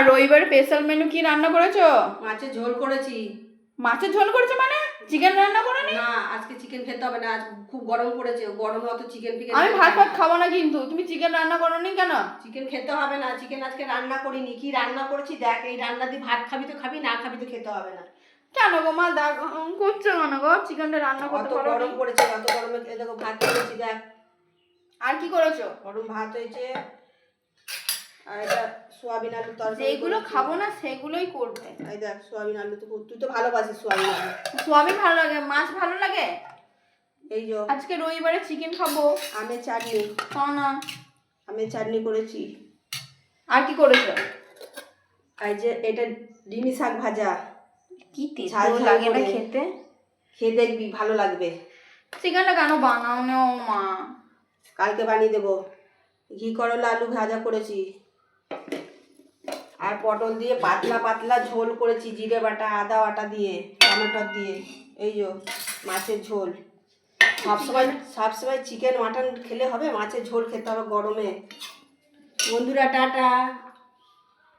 রবিবার special menu কি রান্না করেছো? মাছের ঝোল করেছি। মাছের ঝোল করেছো মানে চিকেন রান্না করোনি? না, আজকে চিকেন খেতে হবে না, আজ খুব গরম পড়েছে, গরমে অত চিকেন ফিকেন আমি ভাত খাবো না, কিন্তু তুমি চিকেন রান্না করোনি কেন? চিকেন খেতে হবে না, চিকেন আজকে রান্না করিনি। কি রান্না করেছি দেখ, এই রান্না দিয়ে ভাত খাবি তো খাবি, না খাবি তো খেতে হবে না। কেন গো মা দাগ করছো কেন গো? চিকেনটা রান্না করতে অত পারো? গরম পড়েছে, অত গরমে এই দেখো ভাত করেছি দেখ। আর কি করেছো? গরম ভাত হয়েছে, আর এটা সোয়াবিন আলু তরকারি। যেগুলো খাবো না সেগুলোই করবে। এই দেখ সোয়াবিন আলু, তো তুই তো ভালোবাসিস সোয়াবিন আলু। সোয়াবিন ভালো লাগে, মাছ ভালো লাগে। এই যে আজকে রবিবারে চিকেন খাবো। আমের চাটনি, খাও না। আমের চাটনি করেছি। আর কি করেছো? এই যে এটা ডিমি শাক ভাজা, কি ঝাল তেতো ঝাল লাগে না করে। খেতে? খেয়ে দেখবি ভালো লাগবে। চিকেনটা কেন বানাও না ও মা? কালকে বানিয়ে দেবো। ঘি করলা আলু ভাজা করেছি, আর পটল দিয়ে পাতলা পাতলা ঝোল করেছি, জিরে বাটা আদা বাটা দিয়ে টমেটো দিয়ে। এই যে মাছের ঝোল। সবসময় চিকেন মাটন খেলে হবে, মাছের ঝোল খেতে হবে গরমে। বন্ধুরা টাটা।